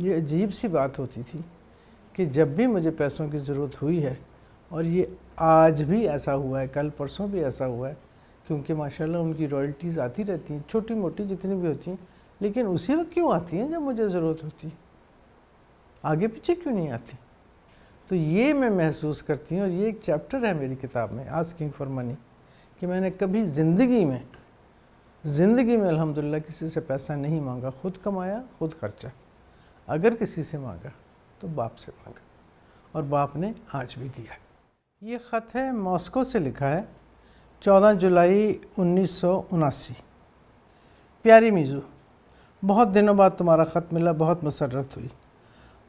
ये अजीब सी बात होती थी कि जब भी मुझे पैसों की ज़रूरत हुई है, और ये आज भी ऐसा हुआ है, कल परसों भी ऐसा हुआ है, क्योंकि माशाल्लाह उनकी रॉयल्टीज़ आती रहती हैं, छोटी मोटी जितनी भी होती हैं, लेकिन उसी वक्त क्यों आती हैं जब मुझे ज़रूरत होती है, आगे पीछे क्यों नहीं आती। तो ये मैं महसूस करती हूँ, और ये एक चैप्टर है मेरी किताब में आस्किंग फॉर मनी, कि मैंने कभी ज़िंदगी में अल्हम्दुलिल्लाह किसी से पैसा नहीं मांगा, खुद कमाया खुद खर्चा। अगर किसी से मांगा तो बाप से मांगा, और बाप ने आज भी दिया। ये ख़त है, मॉस्को से लिखा है, 14 जुलाई 1979। प्यारी मीज़ू, बहुत दिनों बाद तुम्हारा ख़त मिला, बहुत मसर्रत हुई,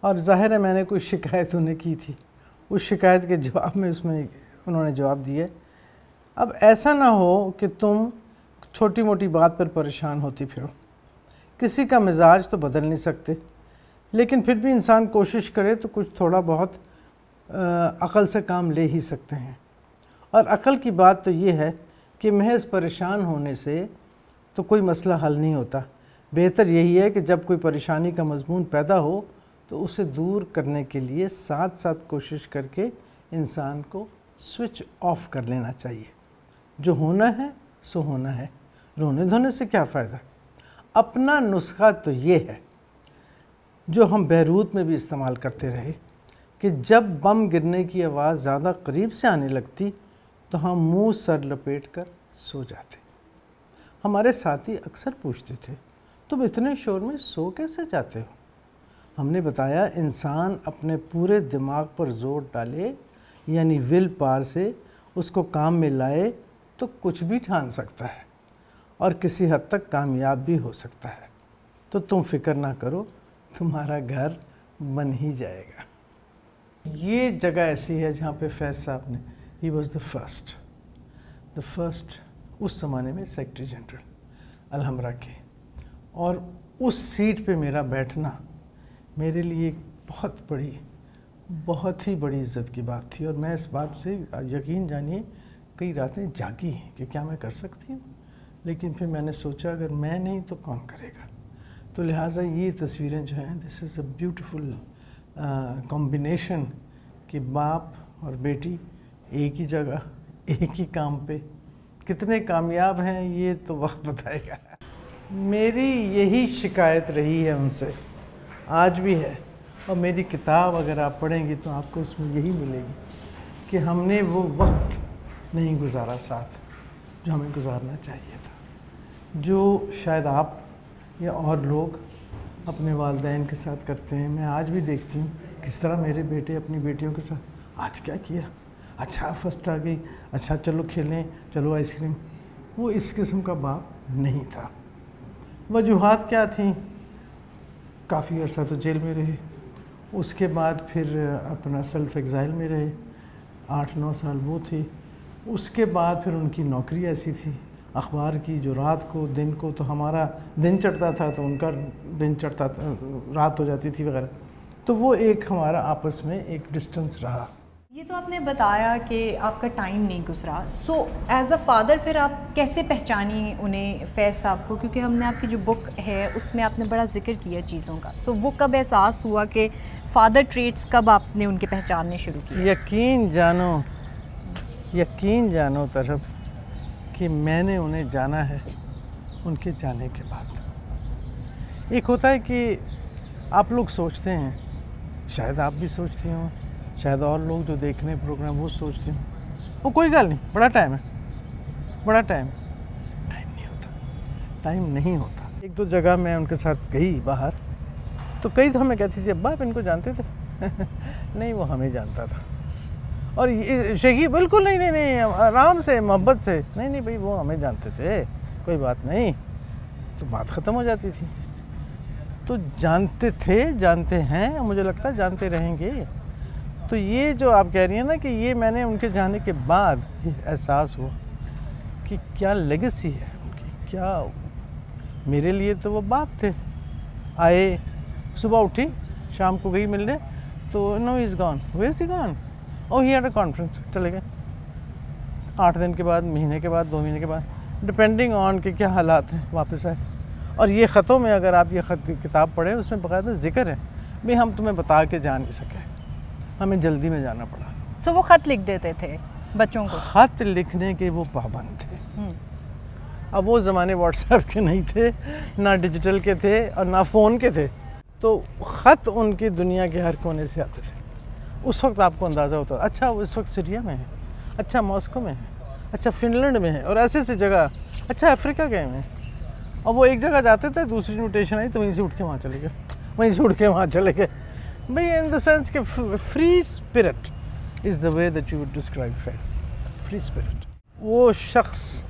और ज़ाहिर है मैंने कोई शिकायत उन्हें की थी, उस शिकायत के जवाब में उसमें उन्होंने जवाब दिया। अब ऐसा ना हो कि तुम छोटी मोटी बात पर परेशान होती फिरो। किसी का मिजाज तो बदल नहीं सकते, लेकिन फिर भी इंसान कोशिश करे तो कुछ थोड़ा बहुत अक़ल से काम ले ही सकते हैं। और अक़ल की बात तो ये है कि महज परेशान होने से तो कोई मसला हल नहीं होता। बेहतर यही है कि जब कोई परेशानी का मज़मून पैदा हो तो उसे दूर करने के लिए साथ साथ कोशिश करके इंसान को स्विच ऑफ कर लेना चाहिए। जो होना है सो होना है, रोने धोने से क्या फ़ायदा। अपना नुस्खा तो ये है जो हम बैरूत में भी इस्तेमाल करते रहे, कि जब बम गिरने की आवाज़ ज़्यादा करीब से आने लगती तो हम मुंह सर लपेट कर सो जाते। हमारे साथी अक्सर पूछते थे, तुम इतने शोर में सो कैसे जाते हो। हमने बताया, इंसान अपने पूरे दिमाग पर जोर डाले, यानी विल पावर से उसको काम में लाए तो कुछ भी ठान सकता है और किसी हद तक कामयाब भी हो सकता है। तो तुम फिक्र ना करो, तुम्हारा घर बन ही जाएगा। ये जगह ऐसी है जहाँ पे फैज़ साहब ने, ही वॉज द फर्स्ट उस ज़माने में सेक्रेटरी जनरल अलहमरा के, और उस सीट पे मेरा बैठना मेरे लिए बहुत ही बड़ी इज़्ज़त की बात थी। और मैं इस बात से यकीन जानिए कई रातें जागी कि क्या मैं कर सकती हूँ, लेकिन फिर मैंने सोचा अगर मैं नहीं तो कौन करेगा। तो लिहाजा ये तस्वीरें जो हैं, this is a beautiful combination कि बाप और बेटी एक ही जगह एक ही काम पे कितने कामयाब हैं, ये तो वक्त बताएगा। मेरी यही शिकायत रही है उनसे, आज भी है, और मेरी किताब अगर आप पढ़ेंगी तो आपको उसमें यही मिलेगी कि हमने वो वक्त नहीं गुजारा साथ जो हमें गुजारना चाहिए था, जो शायद आप या और लोग अपने वालिदैन के साथ करते हैं। मैं आज भी देखती हूँ किस तरह मेरे बेटे अपनी बेटियों के साथ, आज क्या किया, अच्छा फर्स्ट आ गई, अच्छा चलो खेलें, चलो आइसक्रीम। वो इस किस्म का बाप नहीं था। वजूहात क्या थी, काफ़ी अर्सा तो जेल में रहे, उसके बाद फिर अपना सेल्फ एग्ज़ाइल में रहे, 8-9 साल वो थी। उसके बाद फिर उनकी नौकरी ऐसी थी अखबार की, जो रात को दिन को, तो हमारा दिन चढ़ता था तो उनका दिन चढ़ता था, रात हो जाती थी वगैरह। तो वो एक हमारा आपस में एक डिस्टेंस रहा। ये तो आपने बताया कि आपका टाइम नहीं गुजरा, सो एज़ अ फादर फिर आप कैसे पहचानी उन्हें, फैज़ साहब को, क्योंकि हमने आपकी जो बुक है उसमें आपने बड़ा जिक्र किया चीज़ों का। सो वो कब एहसास हुआ कि फादर ट्रेट्स कब आपने उनके पहचानने शुरू किए? यकीन जानो तरफ कि मैंने उन्हें जाना है उनके जाने के बाद। एक होता है कि आप लोग सोचते हैं, शायद आप भी सोचती हों, शायद और लोग जो देख रहे हैं प्रोग्राम वो सोचते हों, वो कोई गल नहीं, बड़ा टाइम नहीं होता। एक दो जगह मैं उनके साथ गई बाहर, तो कई तो हमें कहती थी, अब्बा आप इनको जानते थे? नहीं, वो हमें जानता था। और ये शेखी बिल्कुल नहीं, आराम से मोहब्बत से, नहीं भाई वो हमें जानते थे, कोई बात नहीं, तो बात ख़त्म हो जाती थी। तो जानते थे, जानते हैं, मुझे लगता है जानते रहेंगे। तो ये जो आप कह रही हैं ना कि ये मैंने उनके जाने के बाद एहसास हुआ कि क्या लेगेसी है उनकी, क्या। मेरे लिए तो वो बाप थे। आए, सुबह उठी, शाम को गई मिलने, तो no is gone, where is he gone, oh he had a conference, चले गए। 8 दिन के बाद, महीने के बाद, 2 महीने के बाद, डिपेंडिंग ऑन कि क्या हालात हैं, वापस आए। और ये ख़तों में अगर आप ये ख़त किताब पढ़ें, उसमें बाकायदा जिक्र है भाई हम तुम्हें बता के जा नहीं सके, हमें जल्दी में जाना पड़ा। सो वो ख़त लिख देते थे बच्चों को? ख़त लिखने के वो पाबंद थे। अब वो ज़माने व्हाट्सएप के नहीं थे, ना डिजिटल के थे और ना फ़ोन के थे, तो ख़त उनकी दुनिया के हर कोने से आते थे। उस वक्त आपको अंदाज़ा होता, अच्छा वो इस वक्त सीरिया में है, अच्छा मॉस्को में है, अच्छा फिनलैंड में है, और ऐसे ऐसी जगह, अच्छा अफ्रीका गए हैं। और वो एक जगह जाते थे, दूसरी इन्विटेशन आई तो वहीं से उठ के वहाँ चले गए, वहीं से उठ के वहाँ चले गए। भाई इन द सेंस कि free spirit is the way that you would describe Faiz, free spirit. वो शख्स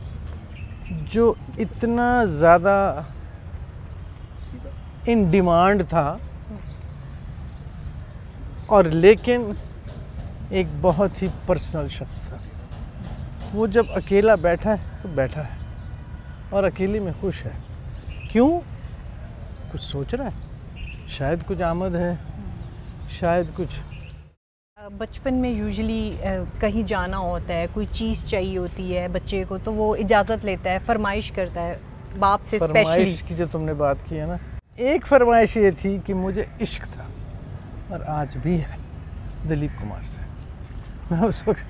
जो इतना ज़्यादा इन डिमांड था और लेकिन एक बहुत ही पर्सनल शख्स था। वो जब अकेला बैठा है तो बैठा है और अकेले में खुश है। क्यों? कुछ सोच रहा है, शायद कुछ आमद है, शायद कुछ। बचपन में यूजुअली कहीं जाना होता है, कोई चीज़ चाहिए होती है बच्चे को, तो वो इजाज़त लेता है, फरमाइश करता है बाप से। फरमाइश की जो तुमने बात की है ना, एक फरमाइश ये थी कि मुझे इश्क था और आज भी है दिलीप कुमार से। मैं उस वक्त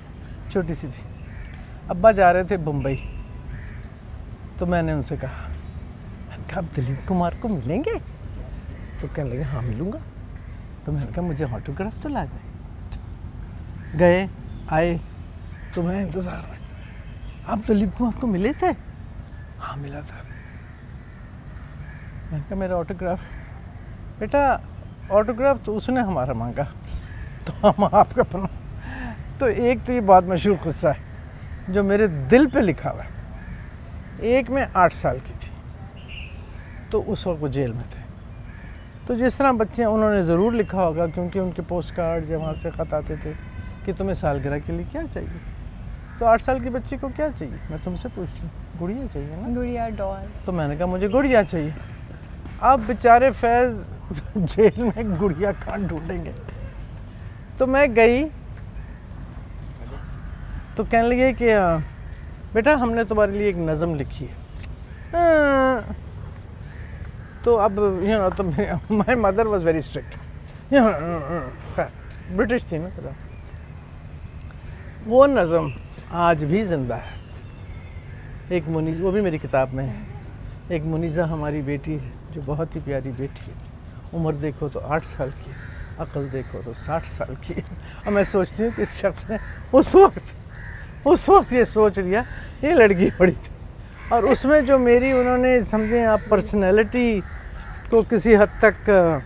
छोटी सी थी, अब्बा जा रहे थे मुंबई, तो मैंने उनसे कहा, आप दिलीप कुमार को मिलेंगे? तो कहने लगे हाँ मिलूँगा। तो मैंने कहा मुझे ऑटोग्राफ तो ला दें। गए, आए, तो मैं इंतज़ार में, आप दिलीप कुमार को मिले थे? हाँ मिला था। मैंने कहा मेरा ऑटोग्राफ? बेटा ऑटोग्राफ तो उसने हमारा मांगा, तो हम आपका बना। तो एक तो ये बहुत मशहूर किस्सा है जो मेरे दिल पे लिखा हुआ है। एक में 8 साल की थी, तो उस वक्त वो जेल में थे। तो जिस तरह बच्चे, उन्होंने ज़रूर लिखा होगा, क्योंकि उनके पोस्ट कार्ड जब वहाँ से ख़त आते थे कि तुम्हें सालगिरह के लिए क्या चाहिए, तो 8 साल की बच्ची को क्या चाहिए, मैं तुमसे पूछ लूँ, गुड़िया चाहिए ना, गुड़िया, डॉल। तो मैंने कहा मुझे गुड़िया चाहिए। अब बेचारे फैज़ जेल में गुड़िया कहाँ ढूंढेंगे। तो मैं गई, तो कहने लगे कि बेटा हमने तुम्हारे लिए एक नज़म लिखी है। तो अब तो my mother was very strict, British थी ना थोड़ा। वो नज़म आज भी ज़िंदा है। एक मुनीज़ा, वो भी मेरी किताब में है, एक मुनीज़ा हमारी बेटी है जो बहुत ही प्यारी बेटी है। उम्र देखो तो 8 साल की, अक्ल देखो तो 60 साल की। और मैं सोचती हूँ कि इस शख्स ने उस वक्त ये सोच लिया, ये लड़की बड़ी थी, और उसमें जो मेरी, उन्होंने समझें आप पर्सनैलिटी को किसी हद तक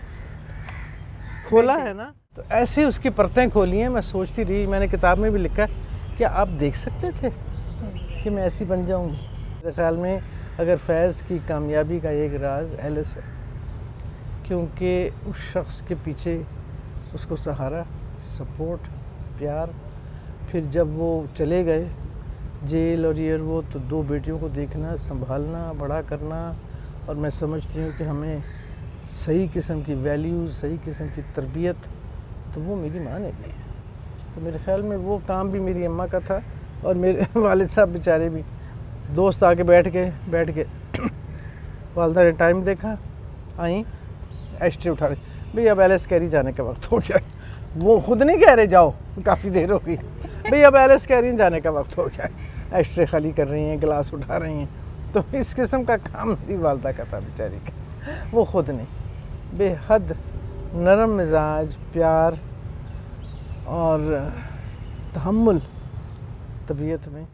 खोला है ना, तो ऐसी उसकी परतें खोली हैं। मैं सोचती रही, मैंने किताब में भी लिखा, क्या आप देख सकते थे कि मैं ऐसी बन जाऊंगी? मेरे ख्याल में अगर फैज़ की कामयाबी का एक राज एलिस है, क्योंकि उस शख्स के पीछे उसको सहारा, सपोर्ट, प्यार। फिर जब वो चले गए जेल और ये वो, तो 2 बेटियों को देखना, संभालना, बड़ा करना, और मैं समझती हूँ कि हमें सही किस्म की वैल्यूज़, सही किस्म की तरबियत, तो वो मेरी माँ ने दी है। तो मेरे ख्याल में वो काम भी मेरी अम्मा का था, और मेरे वालिद साहब बेचारे भी, दोस्त आके बैठ के वालदा ने टाइम देखा, आई एस्ट्रे उठा रही, भाई अब एलिस कैरी जाने का वक्त हो गया। वो खुद नहीं कह रहे जाओ, काफ़ी देर हो गई, भाई अब एलिस कैरी जाने का वक्त हो गया। एस्ट्रे खाली कर रही हैं, गिलास उठा रही हैं। तो इस किस्म का काम मेरी वालदा का था बेचारी का, वो खुद नहीं। बेहद नरम मिजाज, प्यार और तहम्मुल तबीयत में